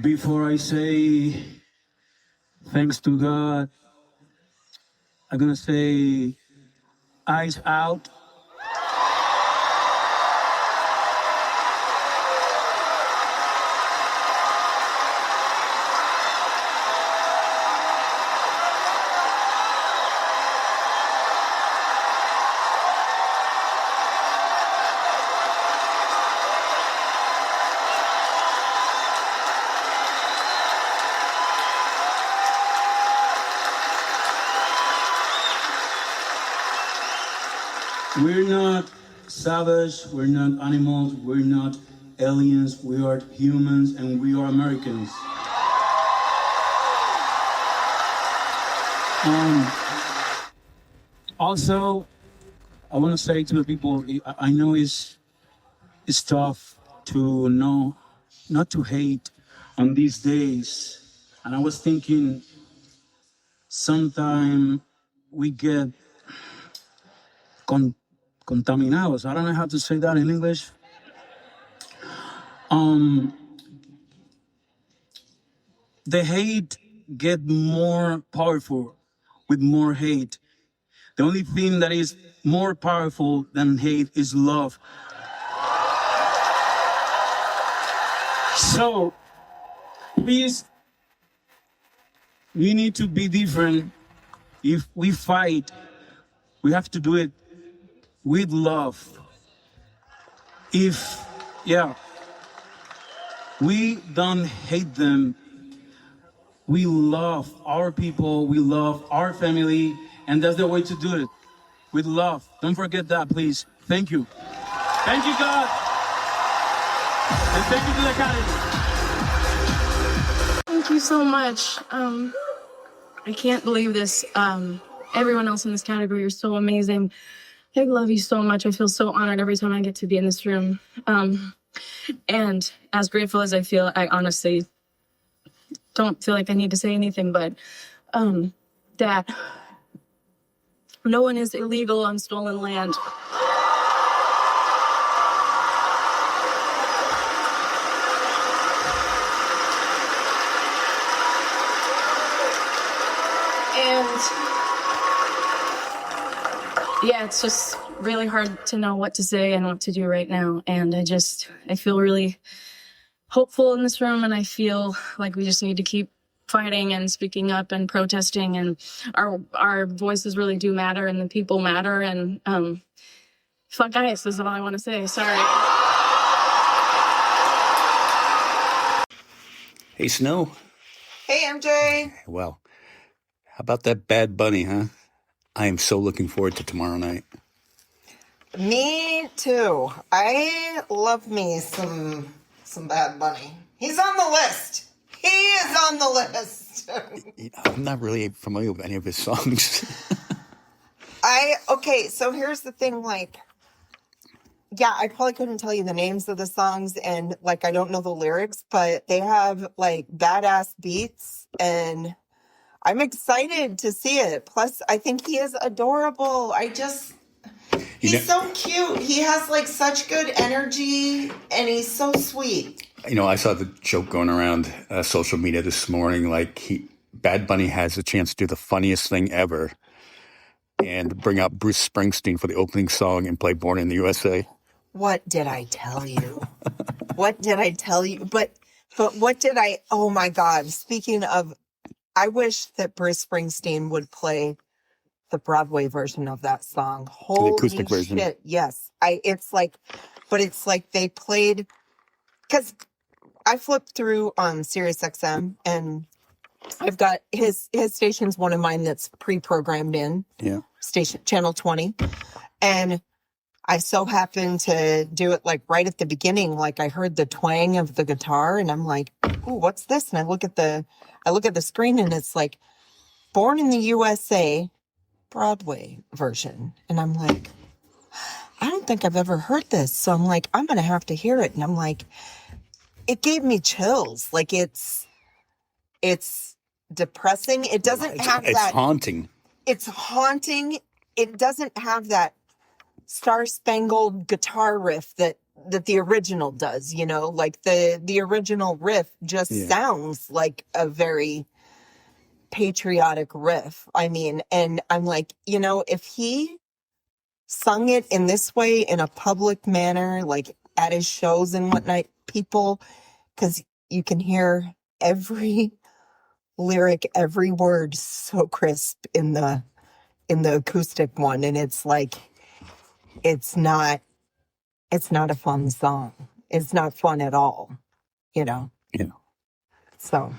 Before I say thanks to God, I'm gonna say eyes out. We're not savage, we're not animals, we're not aliens, we are humans and we are Americans. Also, I want to say to the people, I know it's tough to know, not to hate on these days. And I was thinking, sometime we get contaminados. I don't know how to say that in English. The hate get more powerful with more hate. The only thing that is more powerful than hate is love. So, please, we need to be different. If we fight, we have to do it with love. We don't hate them. We love our people, we love our family, and that's the way to do it, with love. Don't forget that, please. Thank you. Thank you, God. And thank you to the Academy. Thank you so much. I can't believe this. Everyone else in this category, you're so amazing. I love you so much. I feel so honored every time I get to be in this room. And as grateful as I feel, I honestly don't feel like I need to say anything, but that no one is illegal on stolen land. And yeah, it's just really hard to know what to say and what to do right now. And I feel really hopeful in this room, and I feel like we just need to keep fighting and speaking up and protesting, and our voices really do matter, and the people matter, and fuck ICE is all I want to say. Sorry. Hey, Snow. Hey, MJ. Well, how about that Bad Bunny, huh? I am so looking forward to tomorrow night. Me too. I love me some Bad Bunny. He's on the list. He is on the list. I'm not really familiar with any of his songs. Okay, so here's the thing, yeah, I probably couldn't tell you the names of the songs, and I don't know the lyrics, but they have badass beats, and I'm excited to see it. Plus, I think he is adorable. He's so cute. He has such good energy, and he's so sweet. I saw the joke going around social media this morning, Bad Bunny has a chance to do the funniest thing ever and bring out Bruce Springsteen for the opening song and play Born in the USA. What did I tell you? What did I tell you? But what did I, oh my God, speaking of, I wish that Bruce Springsteen would play the Broadway version of that song. Holy the acoustic version. Shit, yes. It's like they played, because I flipped through on Sirius XM, and I've got his station's one of mine that's pre-programmed in. Yeah. Station channel 20. And I so happened to do it right at the beginning. I heard the twang of the guitar, and I'm like, ooh, what's this? And I look at the screen, and it's Born in the USA Broadway version. And I'm like, I don't think I've ever heard this. So I'm like, I'm going to have to hear it. And I'm like, it gave me chills. Like it's depressing. It doesn't have It's that. haunting. It's haunting. It doesn't have that star-spangled guitar riff that the original does, you know, like the original riff just sounds like a very patriotic riff. I mean, and I'm like, you know, if he sung it in this way in a public manner, like at his shows and whatnot, people, because you can hear every lyric, every word so crisp in the acoustic one, and it's like it's not a fun song. It's not fun at all, you know. Yeah. So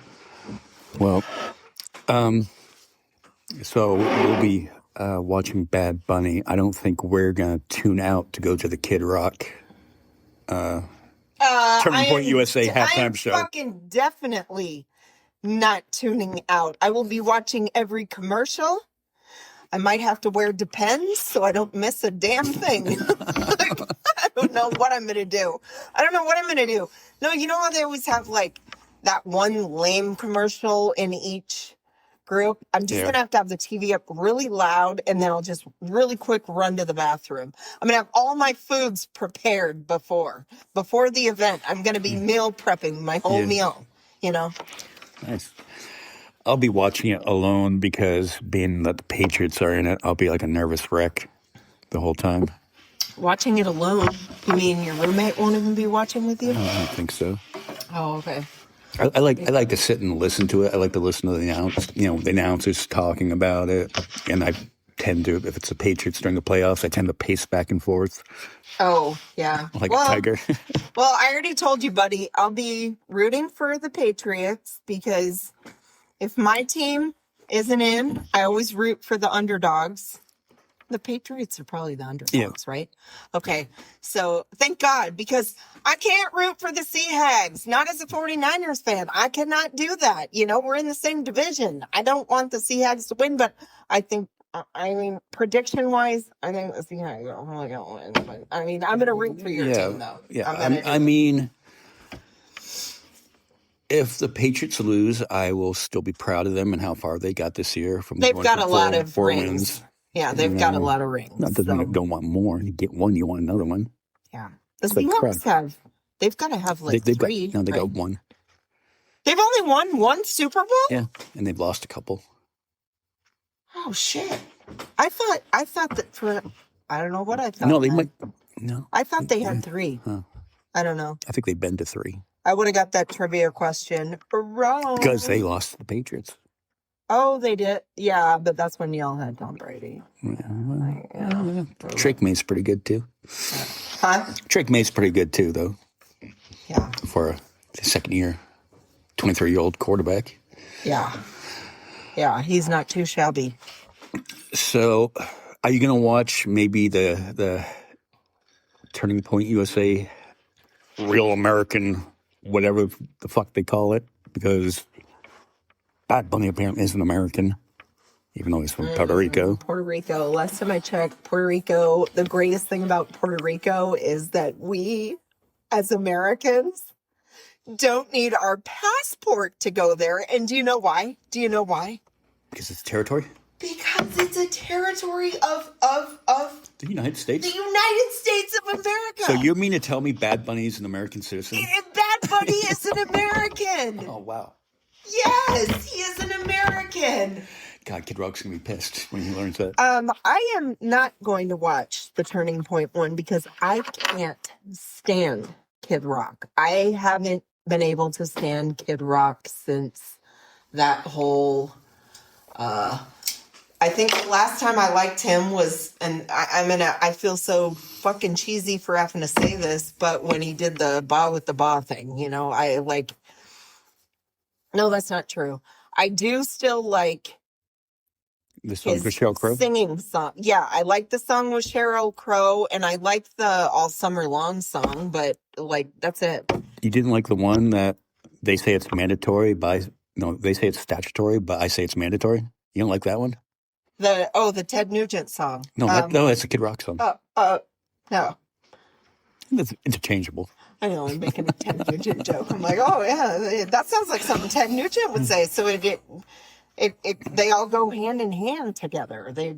Well, so we'll be watching Bad Bunny. I don't think we're gonna tune out to go to the Kid Rock Turning Point USA halftime show. Fucking definitely not tuning out. I will be watching every commercial. I might have to wear Depends so I don't miss a damn thing. Like, I don't know what I'm gonna do. No, you know how they always have like that one lame commercial in each group? I'm just gonna have to have the TV up really loud, and then I'll just really quick run to the bathroom. I'm gonna have all my foods prepared before the event. I'm gonna be meal prepping my whole meal, you know. Nice. I'll be watching it alone because being that the Patriots are in it, I'll be like a nervous wreck the whole time. Watching it alone? You mean your roommate won't even be watching with you? I don't think so. Oh, okay. I like to sit and listen to it. I like to listen to the announcers talking about it, and I tend to, if it's the Patriots during the playoffs, I tend to pace back and forth. Oh, yeah. Like a tiger. Well, I already told you, buddy, I'll be rooting for the Patriots because if my team isn't in, I always root for the underdogs. The Patriots are probably the underdogs, right? Okay. So thank God, because I can't root for the Seahawks, not as a 49ers fan. I cannot do that. You know, we're in the same division. I don't want the Seahawks to win, but I think, prediction wise, I think the Seahawks are probably going to win. But, I mean, I'm going to root for your team, though. Yeah. I mean, if the Patriots lose, I will still be proud of them and how far they got this year. They've got a lot of four rings. wins. Yeah, they've got a lot of rings. Not that you don't want more. You get one, you want another one. Yeah. The Seahawks they've got to have like three. They got one. They've only won one Super Bowl? Yeah, and they've lost a couple. Oh, shit. I thought that I don't know what I thought. No, they might. No. I thought they had three. Huh. I don't know. I think they've been to three. I would have got that trivia question wrong. Because they lost to the Patriots. Oh, they did? Yeah, but that's when y'all had Tom Brady. Drake May's pretty good, too. Huh? Drake May's pretty good, too, though. Yeah. For a second-year, 23-year-old quarterback. Yeah. Yeah, he's not too shabby. So, are you going to watch maybe the Turning Point USA Real American, whatever the fuck they call it? Because Bad Bunny apparently is an American, even though he's from Puerto Rico. Puerto Rico. Last time I checked, Puerto Rico, the greatest thing about Puerto Rico is that we, as Americans, don't need our passport to go there. And do you know why? Because it's territory? Because it's a territory of the United States? The United States of America. So you mean to tell me Bad Bunny is an American citizen? Bad Bunny is an American. Oh, wow. Yes, he is an American. God, Kid Rock's going to be pissed when he learns that. I am not going to watch the Turning Point one because I can't stand Kid Rock. I haven't been able to stand Kid Rock since that whole... I think the last time I liked him was, and I feel so fucking cheesy for having to say this, but when he did the Ba with the Ba thing, you know, no, that's not true. I do still like the song with Sheryl Crow? Singing song. Yeah, I like the song with Sheryl Crow, and I like the All Summer Long song, but like, that's it. You didn't like the one that they say it's mandatory they say it's statutory, but I say it's mandatory? You don't like that one? The Ted Nugent song. No, that's a Kid Rock song. No. It's interchangeable. I know, I'm making a Ted Nugent joke. I'm like, oh yeah, that sounds like something Ted Nugent would say. So they all go hand in hand together. They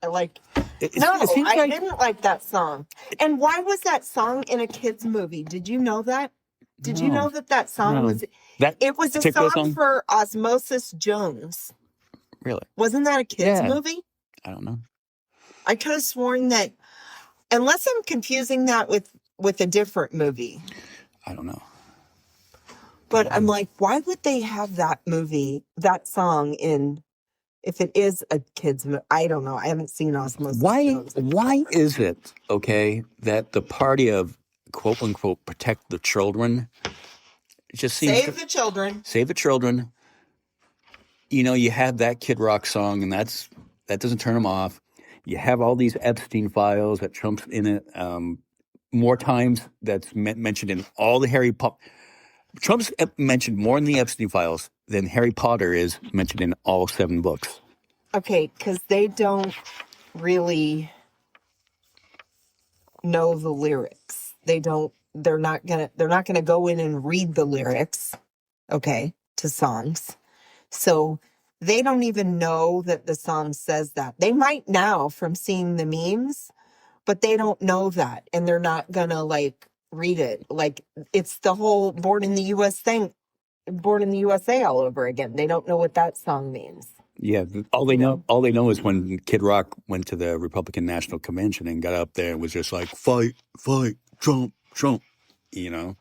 like. I didn't like that song. And why was that song in a kids movie? Did you know that? Did you know that song was? It was a song for Osmosis Jones. Really? Wasn't that a kids movie? I don't know. I could have sworn that, unless I'm confusing that with a different movie. I don't know. But I'm like, why would they have that song in, if it is a kid's movie? I don't know. I haven't seen Osmosis. Why is it, okay, that the party of quote unquote protect the children just seems Save the children. You know, you have that Kid Rock song, and that doesn't turn them off. You have all these Epstein files that Trump's in it. More times that's mentioned in all the Harry Potter. Trump's mentioned more in the Epstein files than Harry Potter is mentioned in all 7 books. Okay, because they don't really know the lyrics. They're not gonna go in and read the lyrics, okay, to songs. So they don't even know that the song says that. They might now from seeing the memes, but they don't know that, and they're not gonna like read it. Like, it's the whole Born in the USA all over again. They don't know what that song means. Yeah, all they know is when Kid Rock went to the Republican National Convention and got up there and was just like, fight, Trump, you know.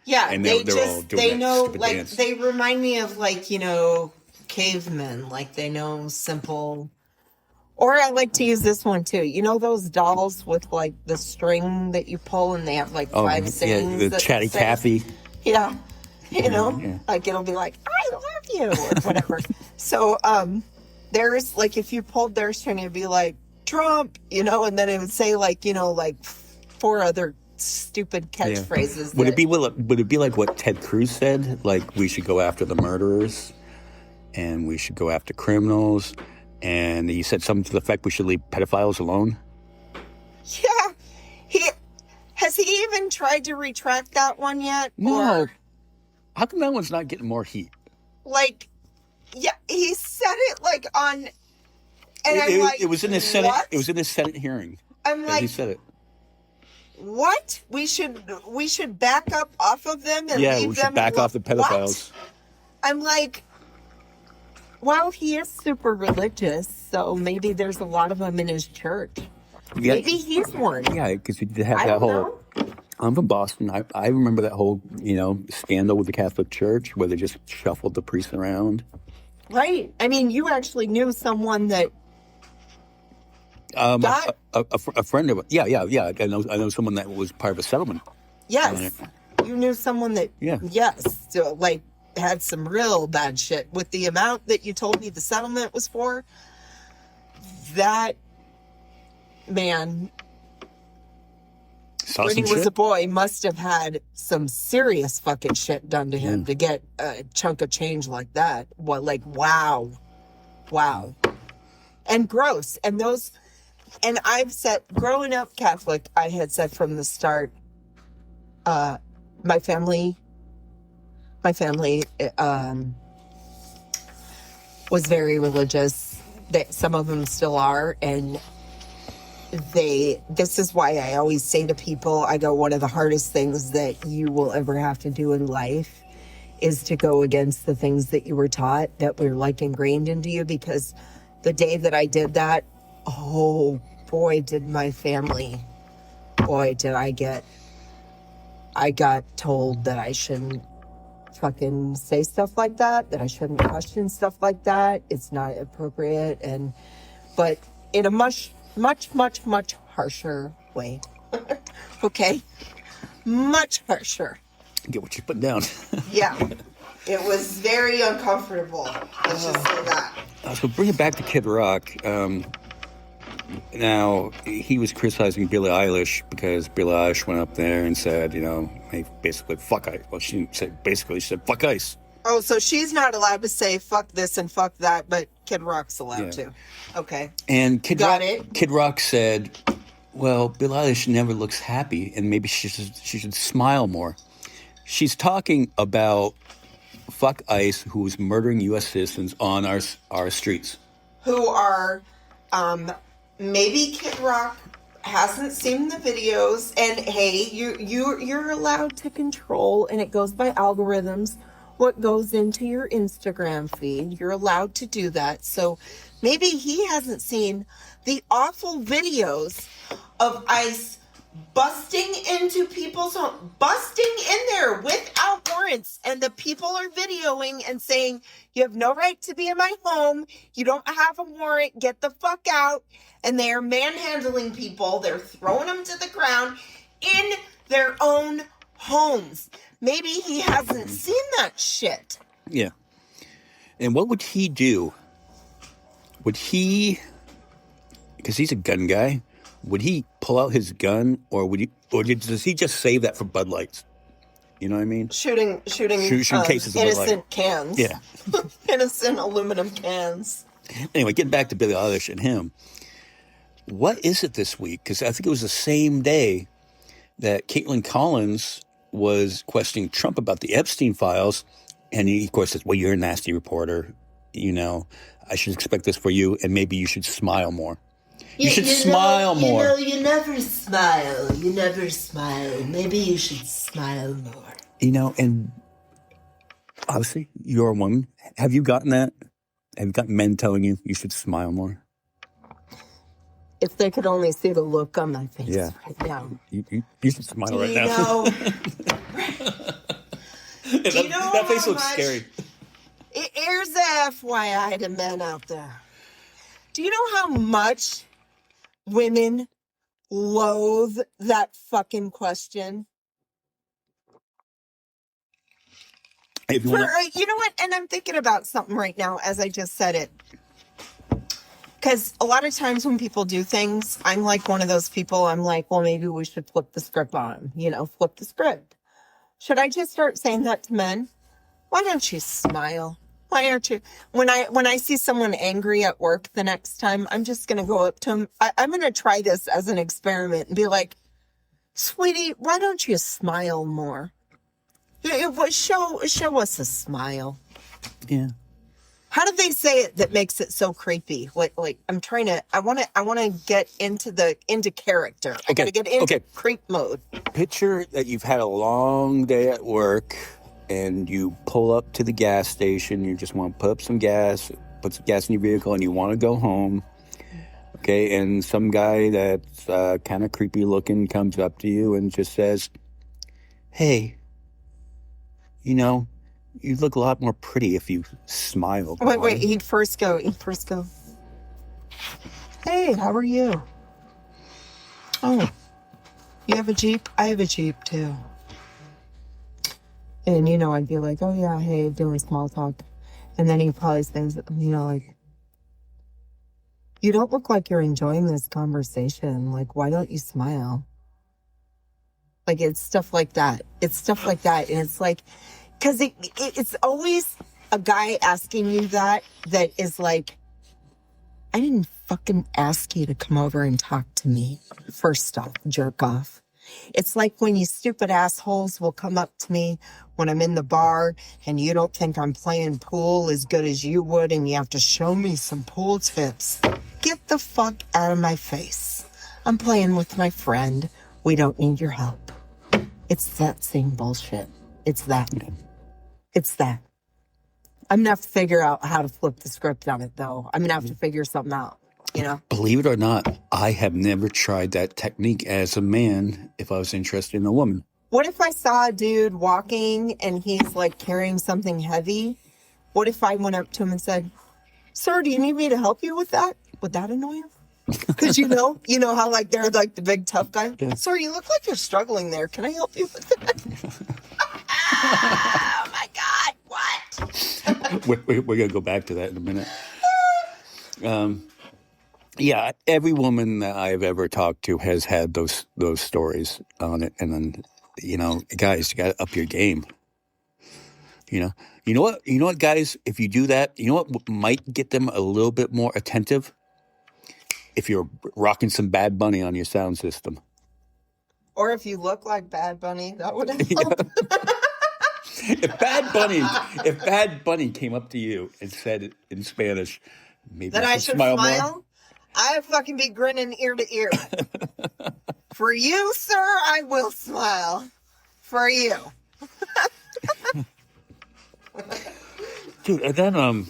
Yeah, and they all doing that know, stupid like, dance. they remind me of, like, you know, cavemen. Like, they know simple. Or I like to use this one too. You know those dolls with like the string that you pull and they have like 5 sayings? Yeah, the Chatty Cathy. Yeah. You know, like it'll be like, I love you, or whatever. So there's like, if you pulled their string, it'd be like, Trump, you know, and then it would say like, you know, like 4 other stupid catchphrases. Would it be like what Ted Cruz said? Like, we should go after the murderers and we should go after criminals. And he said something to the effect we should leave pedophiles alone. Yeah. Has he even tried to retract that one yet? No. How come that one's not getting more heat? Like, yeah, he said it like on, and it was in his Senate. What? It was in his Senate hearing. I'm like, he said it. What? We should back up off of them and leave them. Yeah, we should back off the pedophiles. What? I'm like, well, he is super religious, so maybe there's a lot of them in his church. Yeah. Maybe he's one. Yeah, because you have that whole. Know. I'm from Boston. I remember that whole, you know, scandal with the Catholic Church where they just shuffled the priests around. Right. I mean, you actually knew someone that. A friend of it. Yeah. I know someone that was part of a settlement. Yes. You knew someone that. Yeah. Yes. So, like, had some real bad shit with the amount that you told me the settlement was for. That man, when he was a boy, must have had some serious fucking shit done to him to get a chunk of change like that. What, like, wow, and gross. And those, and I've said, growing up Catholic, I had said from the start, my family was very religious. Some of them still are, and this is why I always say to people, I go, one of the hardest things that you will ever have to do in life is to go against the things that you were taught, that were like ingrained into you, because the day that I did that, oh boy, did my family, I got told that I shouldn't fucking say stuff like that I shouldn't question stuff like that. It's not appropriate. But in a much harsher way. Okay? Much harsher. Get what you put down. Yeah. It was very uncomfortable. Let's just say that. So bring it back to Kid Rock. Now, he was criticizing Billie Eilish because Billie Eilish went up there and said, you know, hey, basically, fuck ice. Well, she didn't say basically, she said, fuck ice. Oh, so she's not allowed to say fuck this and fuck that, but Kid Rock's allowed to. Okay. And Kid Rock said, Well, Billie Eilish never looks happy, and maybe she should smile more. She's talking about fuck ICE, who's murdering U.S. citizens on our streets. Who are, maybe Kid Rock hasn't seen the videos, and hey, you're allowed to control, and it goes by algorithms, what goes into your Instagram feed. You're allowed to do that. So maybe he hasn't seen the awful videos of ICE busting into people's home, busting in there without warrants, and the people are videoing and saying, you have no right to be in my home, you don't have a warrant, get the fuck out. And they are manhandling people, they're throwing them to the ground in their own homes. Maybe he hasn't seen that shit. Yeah. And what would he do? Would he, because he's a gun guy, would he pull out his gun, or does he just save that for Bud Lights? You know what I mean? Shooting cases of Bud Light. Innocent cans. Yeah. Innocent aluminum cans. Anyway, getting back to Billie Eilish and him. What is it this week? Because I think it was the same day that Kaitlyn Collins was questioning Trump about the Epstein files. And he, of course, says, well, you're a nasty reporter. You know, I should expect this for you, and maybe you should smile more. You should smile more. You never smile. You never smile. Maybe you should smile more. You know, and obviously, you're a woman. Have you gotten that? Have you got men telling you you should smile more? If they could only see the look on my face right now. You should smile right now. That face looks scary. Here's a FYI to men out there. Do you know how much women loathe that fucking question? If you wanna... You know what? And I'm thinking about something right now as I just said it. Because a lot of times when people do things, I'm like one of those people, I'm like, well, maybe we should flip the script on them. You know, flip the script. Should I just start saying that to men? Why don't you smile? Why aren't you? When I see someone angry at work the next time, I'm just going to go up to them. I'm going to try this as an experiment and be like, sweetie, why don't you smile more? Show us a smile. Yeah. How do they say it that makes it so creepy? Like I'm trying to. I want to get into character. I got to get into creep mode. Picture that you've had a long day at work, and you pull up to the gas station. You just want to put some gas in your vehicle, and you want to go home. Okay, and some guy that's kind of creepy looking comes up to you and just says, "Hey, you know, you look a lot more pretty if you smile." Wait, he'd first go. Hey, how are you? Oh, you have a Jeep? I have a Jeep too. And, you know, I'd be like, oh yeah, hey, doing small talk. And then he probably says, you know, like, you don't look like you're enjoying this conversation. Like, why don't you smile? Like, it's stuff like that. And it's like, because it's always a guy asking you that is like, I didn't fucking ask you to come over and talk to me. First off, jerk off. It's like when you stupid assholes will come up to me when I'm in the bar and you don't think I'm playing pool as good as you would and you have to show me some pool tips. Get the fuck out of my face. I'm playing with my friend. We don't need your help. It's that same bullshit. It's that. I'm going to have to figure out how to flip the script on it, though. I'm going to have to figure something out, you know? Believe it or not, I have never tried that technique as a man if I was interested in a woman. What if I saw a dude walking and he's, like, carrying something heavy? What if I went up to him and said, sir, do you need me to help you with that? Would that annoy him? Because, you know how, like, they're, like, the big tough guy? Yeah. Sir, you look like you're struggling there. Can I help you with that? Oh, my God. What? We're going to go back to that in a minute. Yeah, every woman that I've ever talked to has had those stories on it. And then, you know, guys, you got to up your game. You know what, guys, if you do that, you know what might get them a little bit more attentive? if you're rocking some Bad Bunny on your sound system. Or if you look like Bad Bunny, that would help. If Bad Bunny came up to you and said in Spanish, maybe That you I should should smile smile? more. I'd fucking be grinning ear to ear. For you, sir, I will smile. For you. Dude, and then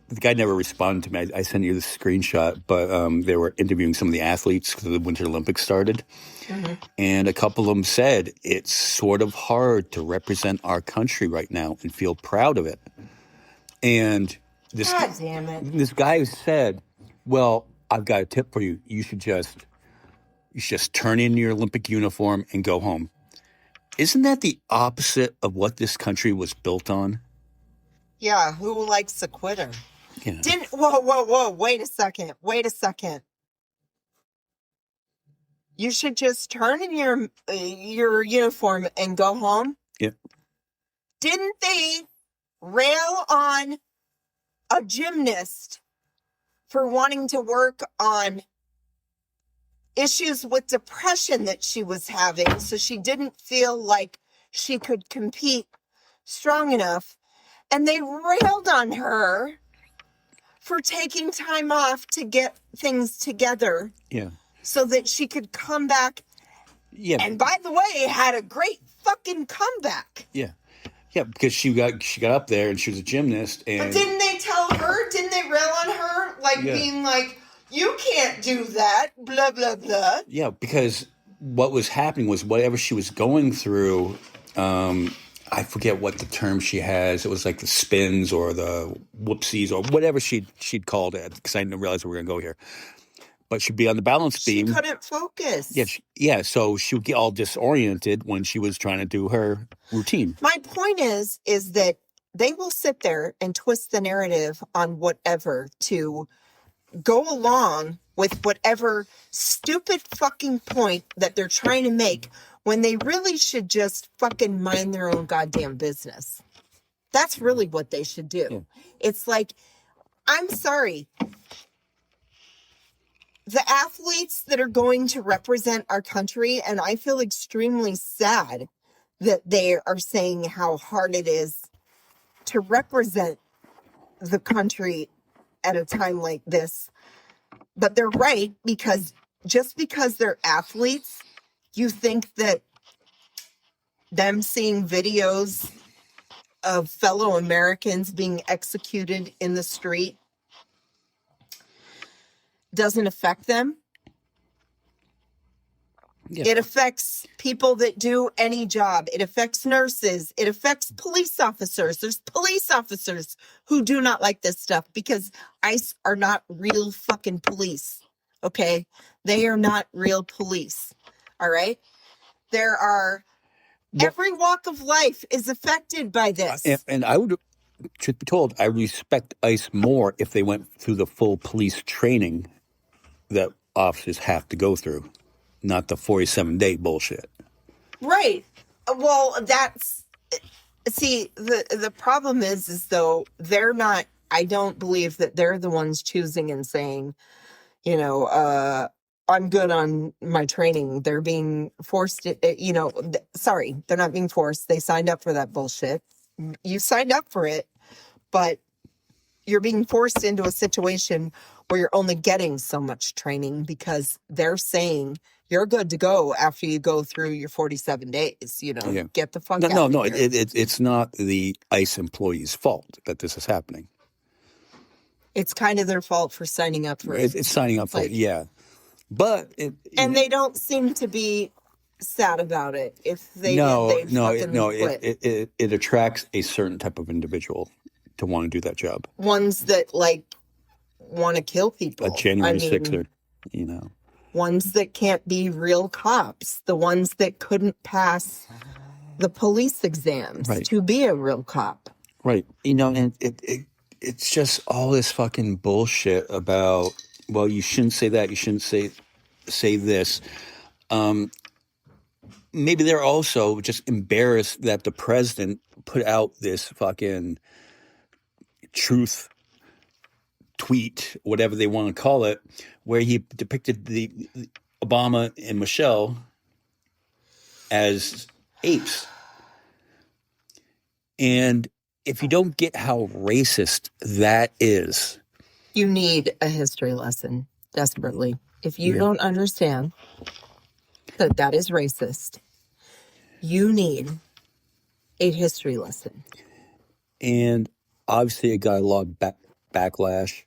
the guy never responded to me. I sent you the screenshot, but they were interviewing some of the athletes because the Winter Olympics started. Mm-hmm. And a couple of them said it's sort of hard to represent our country right now and feel proud of it. And God damn it. This guy said, well, I've got a tip for you. You should just turn in your Olympic uniform and go home. Isn't that the opposite of what this country was built on? Yeah, who likes a quitter? Yeah. Whoa, wait a second. You should just turn in your uniform and go home? Yeah. Didn't they rail on a gymnast for wanting to work on issues with depression that she was having, so she didn't feel like she could compete strong enough? And they railed on her for taking time off to get things together. Yeah. So that she could come back. Yeah. And by the way, had a great fucking comeback. Yeah. Yeah, because she got up there and she was a gymnast. And but didn't they tell her? Didn't they rail on her? Like being like, you can't do that, blah, blah, blah. Yeah, because what was happening was whatever she was going through, I forget what the term she has. It was like the spins or the whoopsies or whatever she'd called it, because I didn't realize we were going to go here. But she'd be on the balance beam. She couldn't focus. Yeah. So she would get all disoriented when she was trying to do her routine. My point is that they will sit there and twist the narrative on whatever to go along with whatever stupid fucking point that they're trying to make, when they really should just fucking mind their own goddamn business. That's really what they should do. Yeah. It's like, I'm sorry. The athletes that are going to represent our country, and I feel extremely sad that they are saying how hard it is to represent the country at a time like this. But they're right, because just because they're athletes, you think that them seeing videos of fellow Americans being executed in the street doesn't affect them. Yeah. It affects people that do any job. It affects nurses. It affects police officers. There's police officers who do not like this stuff because ICE are not real fucking police. Okay? They are not real police. All right? There are... every walk of life is affected by this. And I would, truth be told, I respect ICE more if they went through the full police training that officers have to go through, not the 47-day bullshit. Right. Well, that's... see, the problem is though, they're not... I don't believe that they're the ones choosing and saying, you know, I'm good on my training. They're being forced, you know, sorry, they're not being forced. They signed up for that bullshit. You signed up for it, but you're being forced into a situation where you're only getting so much training because they're saying you're good to go after you go through your 47 days, you know, get the fuck out of here. It's not the ICE employees' fault that this is happening. It's kind of their fault for signing up for it. It's signing up for it, yeah. But they don't seem to be sad about it. If they it attracts a certain type of individual to want to do that job. Ones that like want to kill people. A January 6th, you know. Ones that can't be real cops. The ones that couldn't pass the police exams to be a real cop. Right. You know, and it's just all this fucking bullshit about, well, you shouldn't say that, you shouldn't say this. Maybe they're also just embarrassed that the president put out this fucking truth tweet, whatever they want to call it, where he depicted the Obama and Michelle as apes. And if you don't get how racist that is, You need a history lesson desperately. If you don't understand that that is racist, you need a history lesson. and obviously it got a lot of backlash.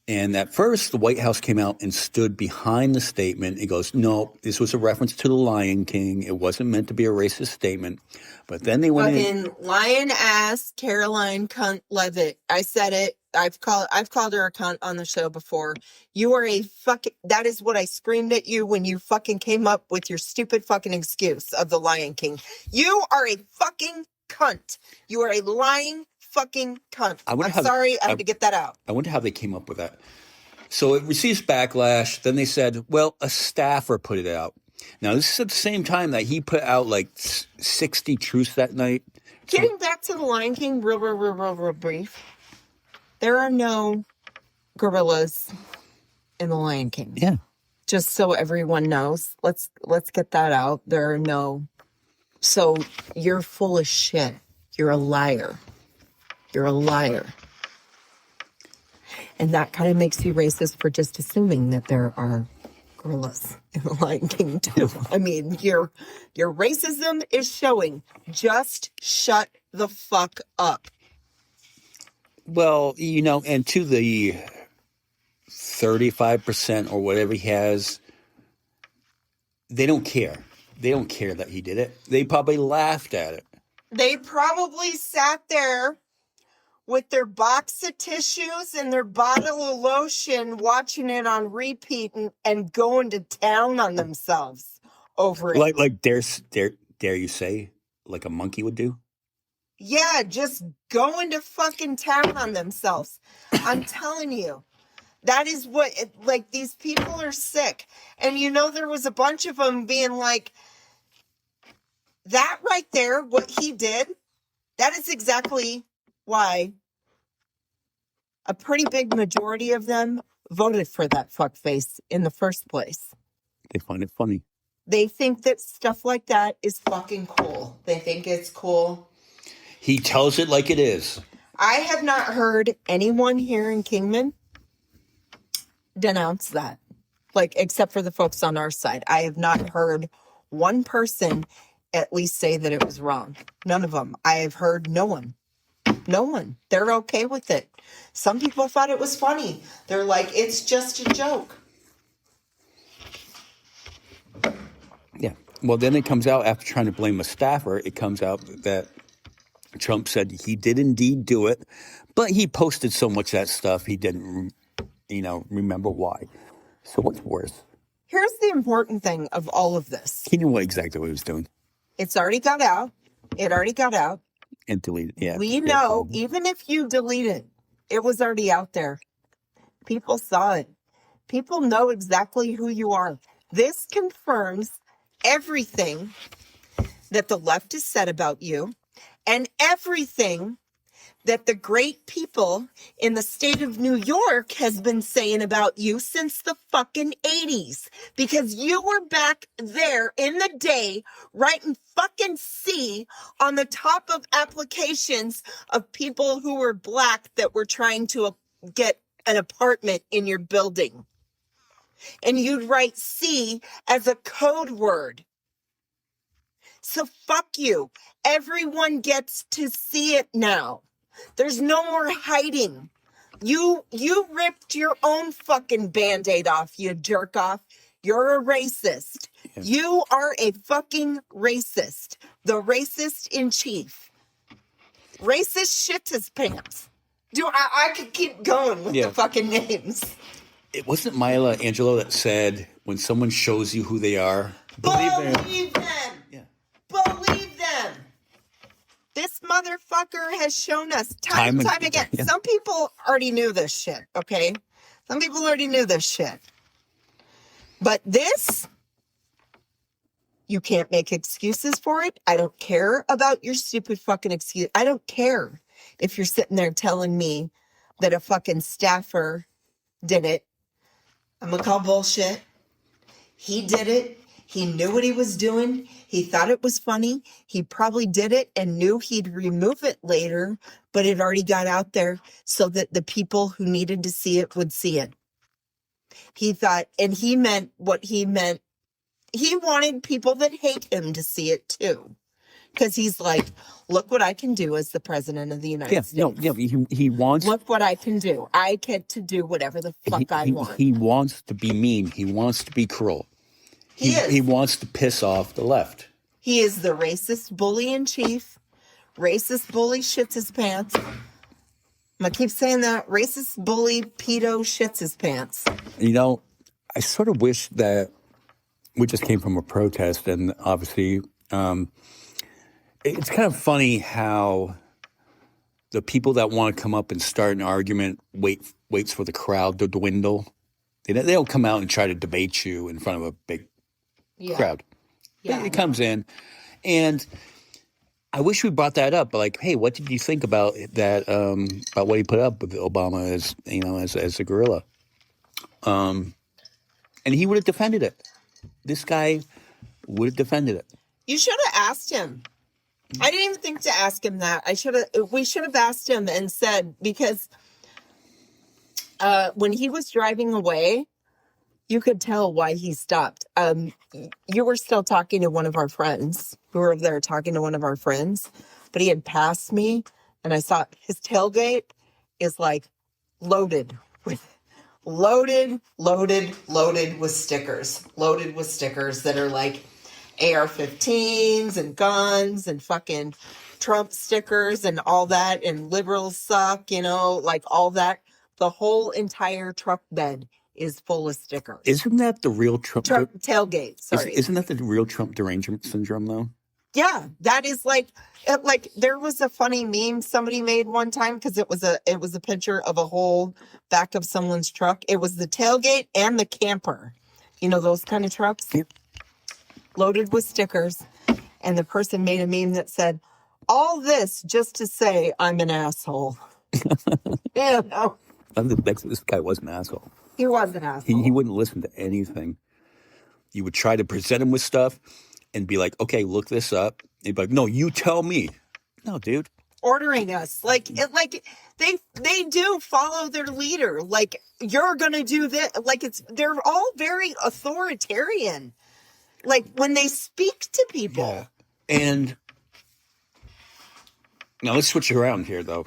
And at first, the White House came out and stood behind the statement. It goes, no, this was a reference to the Lion King. It wasn't meant to be a racist statement. But then they went in. Fucking lion ass Caroline cunt Levitt. I said it. I've called her a cunt on the show before. You are a fucking. That is what I screamed at you when you fucking came up with your stupid fucking excuse of the Lion King. You are a fucking cunt. You are a lying fucking cunt. I'm sorry. I had to get that out. I wonder how they came up with that. So it receives backlash. Then they said, well, a staffer put it out. Now, this is at the same time that he put out like 60 truths that night. Getting back to the Lion King, real brief. There are no gorillas in the Lion King. Yeah. Just so everyone knows. Let's get that out. There are no. So you're full of shit. You're a liar. You're a liar. And that kind of makes you racist for just assuming that there are gorillas in the Lion King too. I mean, your racism is showing. Just shut the fuck up. Well, and to the 35% or whatever he has, they don't care. They don't care that he did it. They probably laughed at it. They probably sat there with their box of tissues and their bottle of lotion, watching it on repeat and going to town on themselves over it. Like dare you say, like a monkey would do? Yeah, just going to fucking town on themselves. I'm telling you, that is what, these people are sick. And there was a bunch of them being like, that right there, what he did, that is exactly why a pretty big majority of them voted for that fuckface in the first place. They find it funny. They think that stuff like that is fucking cool. They think it's cool. He tells it like it is. I have not heard anyone here in Kingman denounce that. Except for the folks on our side. I have not heard one person at least say that it was wrong. None of them. I have heard no one. No one. They're okay with it. Some people thought it was funny. They're like, it's just a joke. Yeah. Well, then it comes out after trying to blame a staffer, it comes out that Trump said he did indeed do it, but he posted so much of that stuff he didn't, remember why. So what's worse? Here's the important thing of all of this. He knew what exactly what he was doing. It's already got out. It already got out. And deleted. Yeah. We know, even if you delete it, it was already out there. People saw it. People know exactly who you are. This confirms everything that the left has said about you and everything that the great people in the state of New York has been saying about you since the fucking 80s. Because you were back there in the day writing fucking C on the top of applications of people who were black that were trying to get an apartment in your building. And you'd write C as a code word. So fuck you. Everyone gets to see it now. There's no more hiding. You ripped your own fucking Band-Aid off, you jerk off. You're a racist. Yeah. You are a fucking racist. The racist in chief. Racist shit his pants. I could keep going with the fucking names. It wasn't Maya Angelou that said, when someone shows you who they are, believe them. Yeah. Believe them. This motherfucker has shown us time and time again. Yeah. Some people already knew this shit, okay? Some people already knew this shit. But this, you can't make excuses for it. I don't care about your stupid fucking excuse. I don't care if you're sitting there telling me, that a fucking staffer did it. I'm gonna call bullshit. He did it. He knew what he was doing. He thought it was funny. He probably did it and knew he'd remove it later, but it already got out there so that the people who needed to see it would see it. He thought, and he meant what he meant. He wanted people that hate him to see it too. Because he's like, look what I can do as the president of the United States. He wants. Look what I can do. I get to do whatever the fuck I want. He wants to be mean. He wants to be cruel. He wants to piss off the left. He is the racist bully in chief. Racist bully shits his pants. I'm going to keep saying that. Racist bully pedo shits his pants. You know, I sort of wish that we just came from a protest, and obviously it's kind of funny how the people that want to come up and start an argument waits for the crowd to dwindle. They don't come out and try to debate you in front of a big crowd. Yeah. It comes in, and I wish we brought that up. Like, hey, what did you think about that? About what he put up with Obama as a gorilla? And he would have defended it. This guy would have defended it. You should have asked him. I didn't even think to ask him that. We should have asked him and said, because when he was driving away, you could tell why he stopped. You were still talking to one of our friends. We were there talking to one of our friends, but he had passed me, and I saw his tailgate is like loaded with stickers. Loaded with stickers that are like AR-15s and guns and fucking Trump stickers and all that, and liberals suck, like all that. The whole entire truck bed is full of stickers. Isn't that the real Trump tailgate? Sorry, isn't that the real Trump derangement syndrome, though? Yeah, that is like there was a funny meme somebody made one time because it was a picture of a whole back of someone's truck. It was the tailgate and the camper, those kind of trucks, loaded with stickers, and the person made a meme that said, "All this just to say I'm an asshole." Yeah, no. This guy was an asshole. He was an asshole. He wouldn't listen to anything. You would try to present him with stuff and be like, okay, look this up. He'd be like, no, you tell me. No, dude. Ordering us. They do follow their leader. Like, you're going to do this. Like, they're all very authoritarian. Like, when they speak to people. Yeah. And now let's switch it around here, though.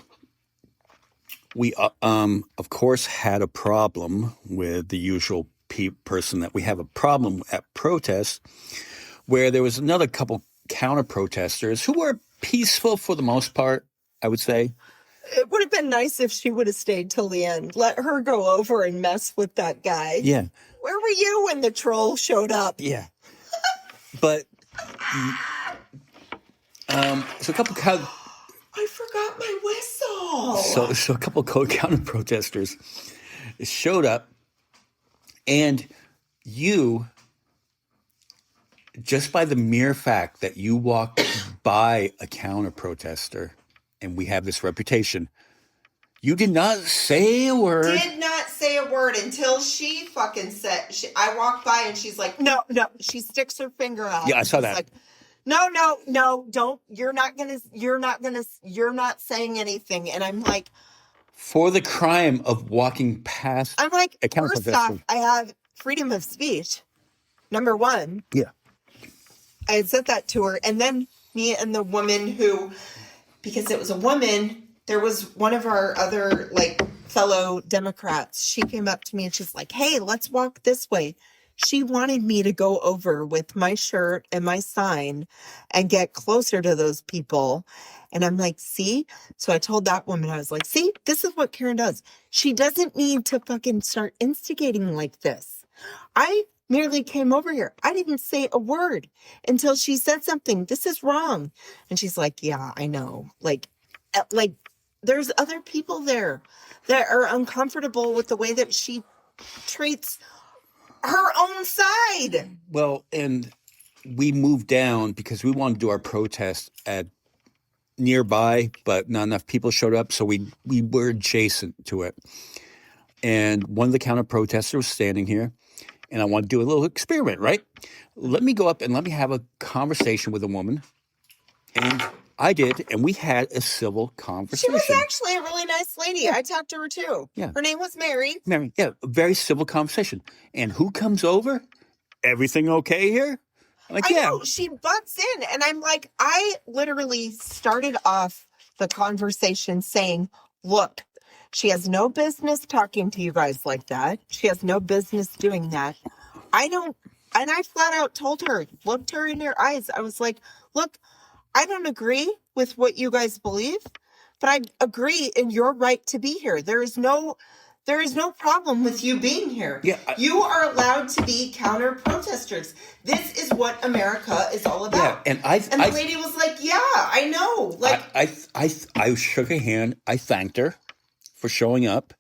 We, of course, had a problem with the usual person that we have a problem at protests, where there was another couple counter-protesters who were peaceful for the most part, I would say. It would have been nice if she would have stayed till the end. Let her go over and mess with that guy. Yeah. Where were you when the troll showed up? Yeah. But, so a couple I forgot my whistle. So a couple of counter-protesters showed up, and you, just by the mere fact that you walked by a counter-protester, and we have this reputation, you did not say a word. Did not say a word until she fucking said, I walked by and she's like, no. She sticks her finger out. Yeah, I saw that. Like, no, don't. You're not saying anything. And I'm like, for the crime of walking past. I'm like, a first off, I have freedom of speech. Number one. Yeah. I had said that to her. And then me and the woman who, because it was a woman, there was one of our other fellow Democrats. She came up to me and she's like, hey, let's walk this way. She wanted me to go over with my shirt and my sign and get closer to those people. And I'm like, see? So I told that woman, I was like, see, this is what Karen does. She doesn't need to fucking start instigating like this. I merely came over here. I didn't say a word until she said something. This is wrong. And she's like, yeah, I know. Like there's other people there that are uncomfortable with the way that she treats her own side. Well, and we moved down because we wanted to do our protest at nearby, but not enough people showed up, so we were adjacent to it. And one of the counter protesters was standing here, and I wanted to do a little experiment, right? Let me go up and let me have a conversation with a woman. And I did, and we had a civil She conversation. was actually a really nice lady. I talked to her too. Yeah. Her name was Mary. Mary, yeah, a very civil conversation. And who comes over? Everything okay here? I'm like, I yeah. know, she butts in, and I'm like, I literally started off the conversation saying, look, she has no business talking to you guys like that. She has no business doing that. And I flat out told her, looked her in her eyes. I was like, look, I don't agree with what you guys believe, but I agree in your right to be here. There is no problem with you being here. Yeah, you are allowed to be counter protesters. This is what America is all about. Yeah, and the lady was like, "Yeah, I know." Like, I shook her hand. I thanked her for showing up,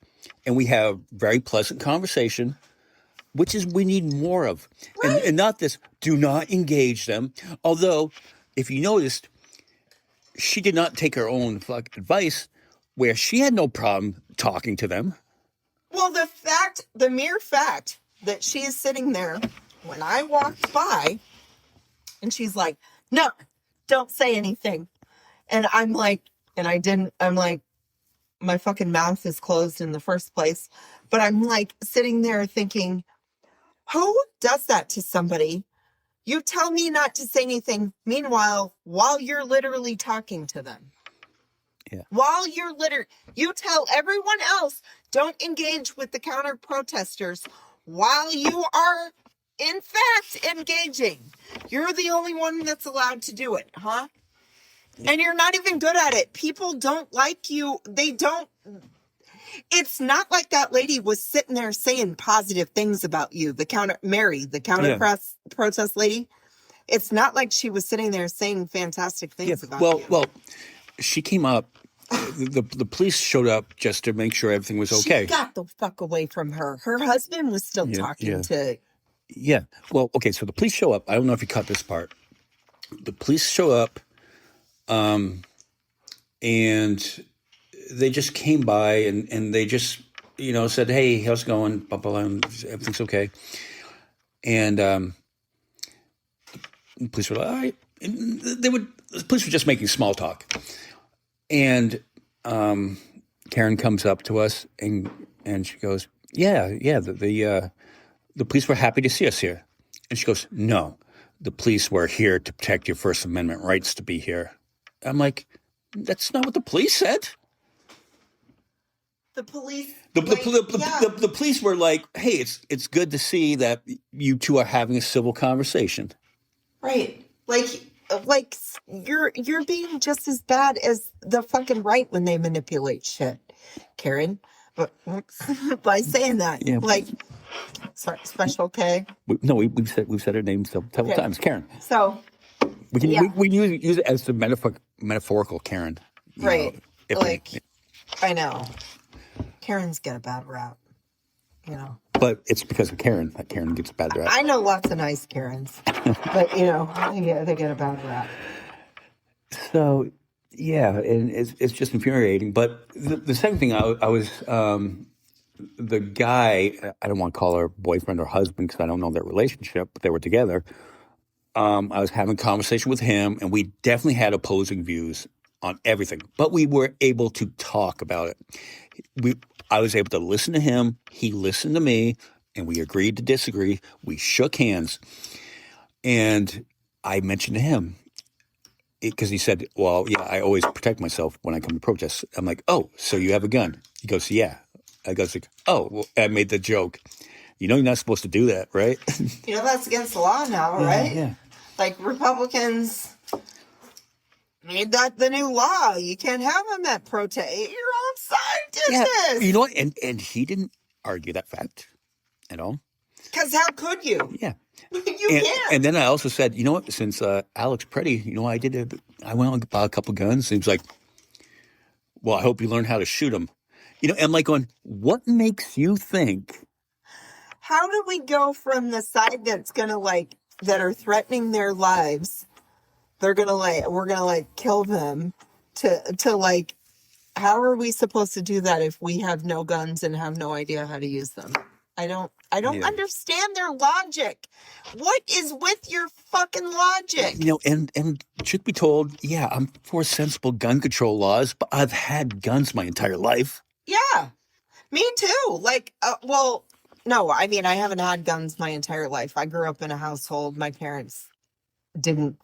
and we had a very pleasant conversation, which is we need more of, right. and not this. Do not engage them. Although, if you noticed, she did not take her own advice, where she had no problem talking to them. Well, the mere fact that she is sitting there when I walked by and she's like, no, don't say anything. And I'm like, my fucking mouth is closed in the first place. But I'm like sitting there thinking, who does that to somebody? You tell me not to say anything. Meanwhile, while you're literally talking to them. Yeah. While you tell everyone else, don't engage with the counter protesters while you are, in fact, engaging. You're the only one that's allowed to do it, huh? And you're not even good at it. People don't like you. It's not like that lady was sitting there saying positive things about you. The counter protest lady. It's not like she was sitting there saying fantastic things about you. Well, she came up. The police showed up just to make sure everything was okay. She got the fuck away from her. Her husband was still talking to... Yeah. Well, okay, so the police show up. I don't know if you cut this part. The police show up, and they just came by, and they just, said, hey, how's it going? Blah, blah, blah, everything's okay. And the police were like, all right. And the police were just making small talk. And Karen comes up to us and she goes, yeah, the police were happy to see us here. And she goes, no, the police were here to protect your First Amendment rights to be here. I'm like, that's not what the police said. The police... The police were like, hey, it's good to see that you two are having a civil conversation. Right. Like you're being just as bad as the fucking right when they manipulate shit, Karen. But by saying that, yeah. Sorry, Special K. We've said her name several times, Karen. So we can we use it as the metaphorical Karen, right? I know Karen's get a bad rap, But it's because of Karen that Karen gets a bad rap. I know lots of nice Karens, but they get a bad rap. So yeah, and it's just infuriating. But the second thing, I was the guy. I don't want to call her boyfriend or husband because I don't know their relationship, but they were together. I was having a conversation with him, and we definitely had opposing views on everything, but we were able to talk about it. I was able to listen to him. He listened to me, and we agreed to disagree. We shook hands, and I mentioned to him because he said, well, yeah, I always protect myself when I come to protests. I'm like, oh, so you have a gun? He goes, yeah. I goes, oh, well, I made the joke. You're not supposed to do that, right? That's against the law now, right? Yeah. Like Republicans made that the new law. You can't have them at protest. Your own side did this. You know what? And he didn't argue that fact at all. Because how could you? Yeah. You can't. And then I also said, you know what? Since Alex Preddy, I went out and bought a couple guns. And he was like, well, I hope you learn how to shoot them. And I'm like going, what makes you think? How do we go from the side that's going to that are threatening their lives? We're going to kill them. to like, how are we supposed to do that if we have no guns and have no idea how to use them? I don't Yeah. understand their logic. What is with your fucking logic? And should be told, yeah, I'm for sensible gun control laws, but I've had guns my entire life. Yeah, me too. Like, well, no, I mean, I haven't had guns my entire life. I grew up in a household. My parents didn't,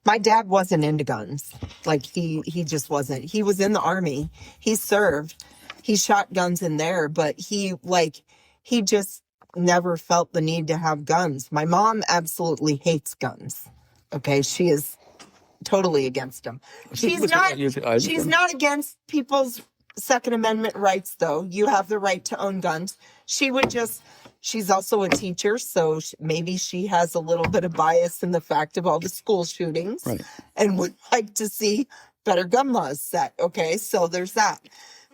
my dad wasn't into guns. Like, he just wasn't. He was in the army. He served. He shot guns in there, but he just never felt the need to have guns. My mom absolutely hates guns. Okay, she is totally against them. She's not against people's Second Amendment rights, though. You have the right to own guns. She's also a teacher, so maybe she has a little bit of bias in the fact of all the school shootings, right, and would like to see better gun laws set. Okay, so there's that.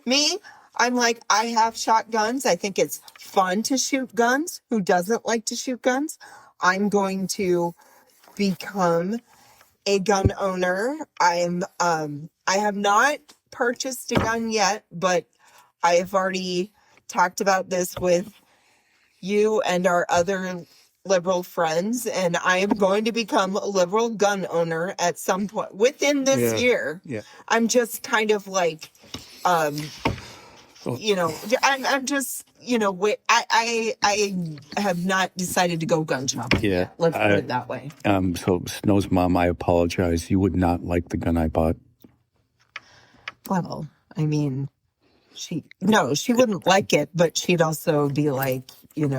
Me, I'm like, I have shot guns. I think it's fun to shoot guns. Who doesn't like to shoot guns? I'm going to become a gun owner. I have not purchased a gun yet, but I have already talked about this with you and our other liberal friends, and I am going to become a liberal gun owner at some point within this year. Yeah. I'm just kind of like, I'm just, I have not decided to go gun shopping. Yeah. Let's put it that way. So Snow's mom, I apologize. You would not like the gun I bought. Well, I mean, she wouldn't like it, but she'd also be like, like,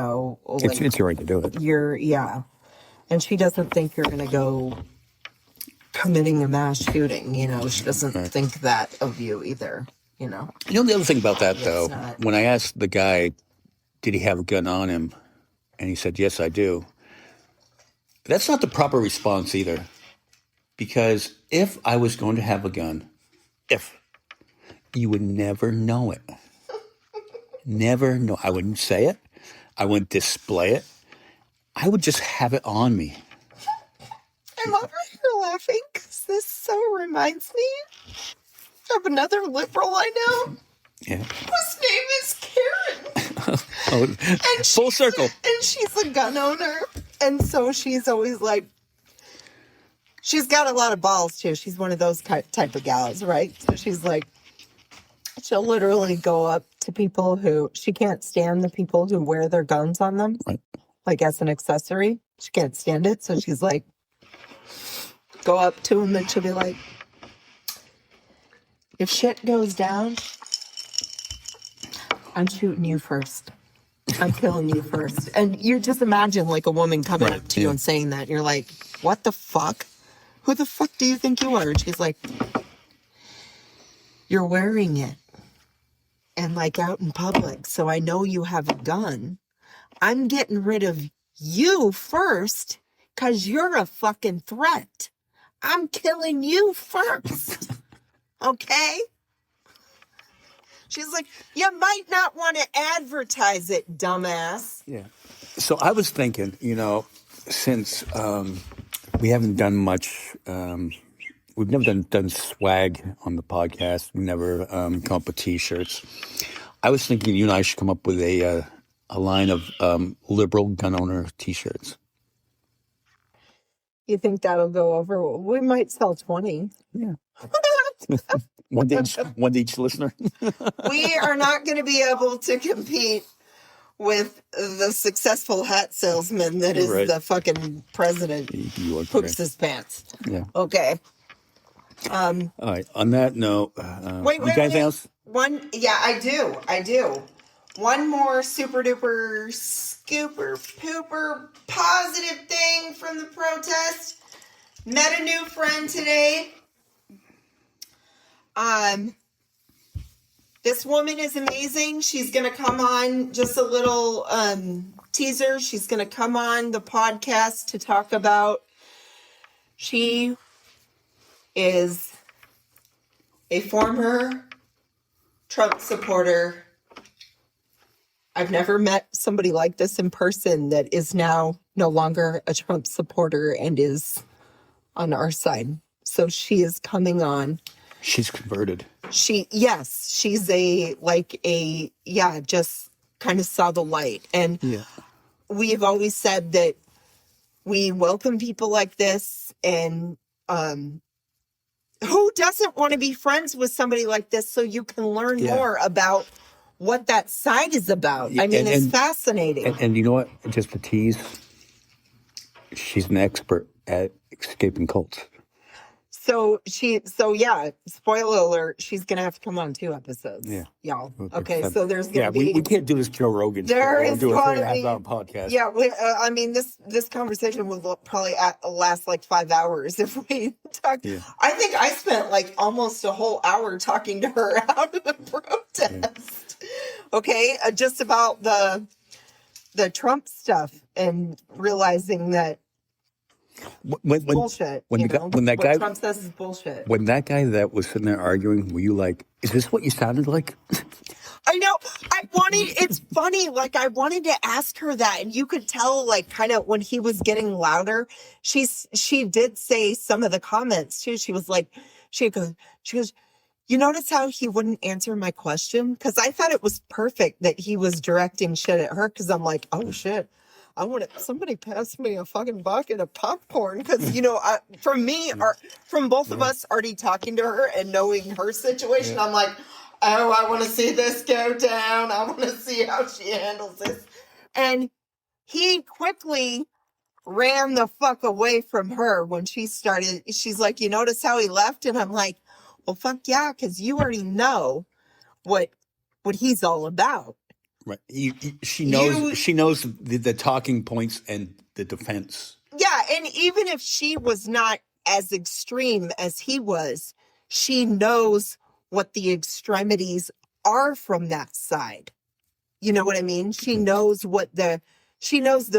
It's your right to do it. and she doesn't think you're going to go committing a mass shooting. She doesn't think that of you either. The other thing about that, though, when I asked the guy, did he have a gun on him? And he said, yes, I do. That's not the proper response either. Because if I was going to have a gun, you would never know it. Never know. I wouldn't say it. I wouldn't display it. I would just have it on me. I'm over here laughing because this so reminds me of another liberal I know. Yeah. Whose name is Karen. And full circle. And she's a gun owner. And so she's always like, she's got a lot of balls too. She's one of those type of gals, right? So she's like, she'll literally go up to people who, she can't stand the people who wear their guns on them. Right. Like as an accessory. She can't stand it. So she's like, go up to them and she'll be like, if shit goes down, I'm shooting you first. I'm killing you first. And you just imagine like a woman coming up to you and saying that. You're like, what the fuck? Who the fuck do you think you are? And she's like, you're wearing it. And like out in public. So I know you have a gun. I'm getting rid of you first because you're a fucking threat. I'm killing you first. Okay? She's like, you might not want to advertise it, dumbass. Yeah. So I was thinking, since we haven't done much, we've never done swag on the podcast. We never come up with T-shirts. I was thinking you and I should come up with a line of liberal gun owner T-shirts. You think that'll go over? We might sell 20. Yeah. one to each listener. We are not going to be able to compete with the successful hat salesman that is the fucking president. You poops his pants. Yeah. Okay. All right. On that note, wait, you got anything else? I do. One more super duper scooper pooper positive thing from the protest. Met a new friend today. This woman is amazing. She's going to come on, just a little teaser. She's going to come on the podcast to talk about, she is a former Trump supporter. I've never met somebody like this in person that is now no longer a Trump supporter and is on our side. So she is coming on. She's converted. She's just kind of saw the light. And we've always said that we welcome people like this, and who doesn't want to be friends with somebody like this so you can learn more about what that side is about? I mean, it's fascinating. And you know what? Just to tease, she's an expert at escaping cults. So spoiler alert, she's going to have to come on 2 episodes. Yeah. Y'all. Okay, so there's going to be... we can't do this Joe Rogan. There is do a 3.5-hour podcast. Yeah, I mean, this conversation will probably last like 5 hours if we talk. Yeah. I think I spent like almost a whole hour talking to her out of the protest. Yeah. Okay, just about the Trump stuff and realizing that bullshit. When that guy Trump says is bullshit. When that guy that was sitting there arguing, were you like, "Is this what you sounded like?" I know. It's funny. Like, I wanted to ask her that, and you could tell, like, kind of when he was getting louder. She did say some of the comments too. She was like, she goes, you notice how he wouldn't answer my question? Because I thought it was perfect that he was directing shit at her. Because I'm like, oh shit. I want somebody pass me a fucking bucket of popcorn, because from both of us already talking to her and knowing her situation, I'm like, oh, I want to see this go down. I want to see how she handles this. And he quickly ran the fuck away from her when she started. She's like, you notice how he left? And I'm like, well, fuck yeah, because you already know what he's all about. Right. She knows the talking points and the defense. Yeah, and even if she was not as extreme as he was, she knows what the extremities are from that side. You know what I mean? She knows the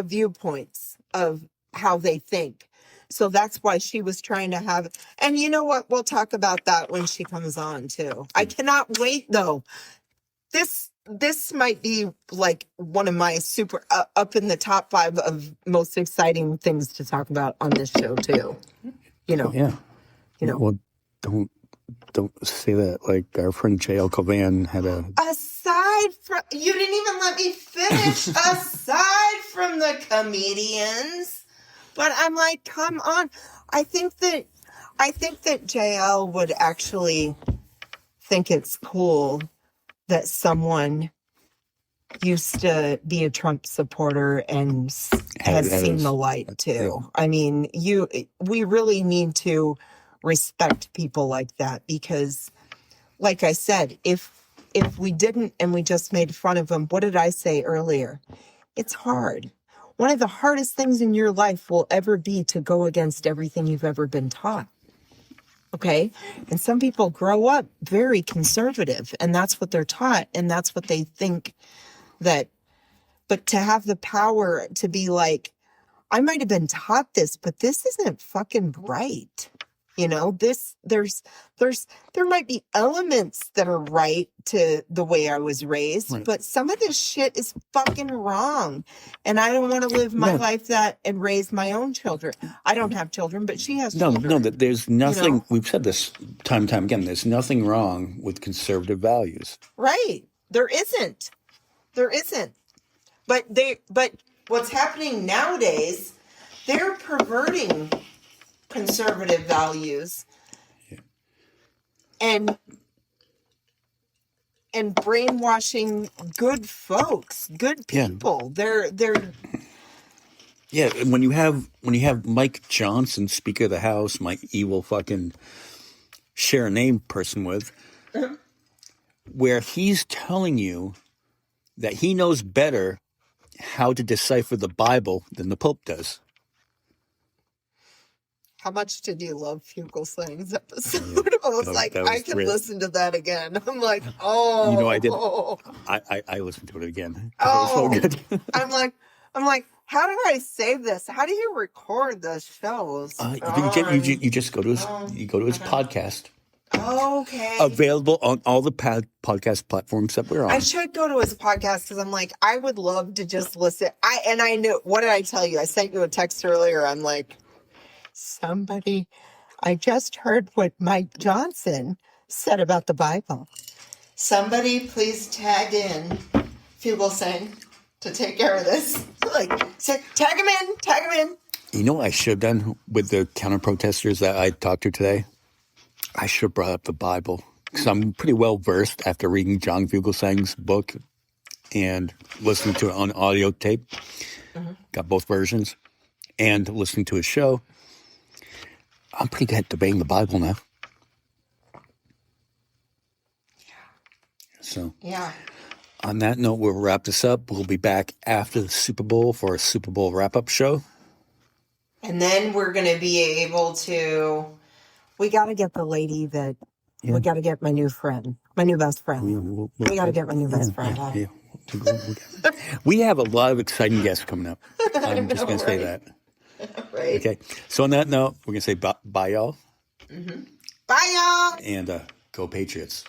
viewpoints of how they think. So that's why she was trying to have, and you know what? We'll talk about that when she comes on too. I cannot wait though. This might be like one of my super up in the top 5 of most exciting things to talk about on this show too. You know. Yeah. You know. Well, don't say that. Like our friend J.L. Covan had a. Aside from, you didn't even let me finish. Aside from the comedians, but I'm like, come on. I think that JL would actually think it's cool that someone used to be a Trump supporter and has seen the light too. Yeah. I mean, we really need to respect people like that, because like I said, if we didn't and we just made fun of them, what did I say earlier? It's hard. One of the hardest things in your life will ever be to go against everything you've ever been taught. Okay. And some people grow up very conservative, and that's what they're taught. And that's what they think but to have the power to be like, I might have been taught this, but this isn't fucking right. You know, there might be elements that are right to the way I was raised, right, but some of this shit is fucking wrong. And I don't want to live my life and raise my own children. I don't have children, but she has children. No, that there's nothing, we've said this time and time again, there's nothing wrong with conservative values. Right. There isn't. But what's happening nowadays, they're perverting conservative values and brainwashing good folks, good people. They're when you have Mike Johnson, Speaker of the House, my evil fucking share a name person with, where he's telling you that he knows better how to decipher the Bible than the Pope does. How much did you love Fugelsang's episode? I was I can listen to that again. I'm like, oh. You know, I did. I listened to it again. Oh, it was so good. I'm like, how do I save this? How do you record the shows? You just go to his podcast. Okay. Available on all the podcast platforms that we're on. I should go to his podcast because I'm like, I would love to just listen. I knew. What did I tell you? I sent you a text earlier. I'm like, somebody, I just heard what Mike Johnson said about the Bible. Somebody please tag in Fugelsang to take care of this. Like, tag him in. You know what I should have done with the counter protesters that I talked to today? I should have brought up the Bible. Because I'm pretty well versed after reading John Fugelsang's book and listening to it on audio tape. Got both versions. And listening to his show. I'm pretty good at debating the Bible now. So, on that note, we'll wrap this up. We'll be back after the Super Bowl for a Super Bowl wrap-up show. And then we're going to be able to... We got to get the lady that... We got to get my new friend. My new best friend. We got to get my new best friend. We have a lot of exciting guests coming up. I'm just going to say that. Right. Okay. So on that note, we're going to say bye, y'all. Bye, y'all. And go Patriots.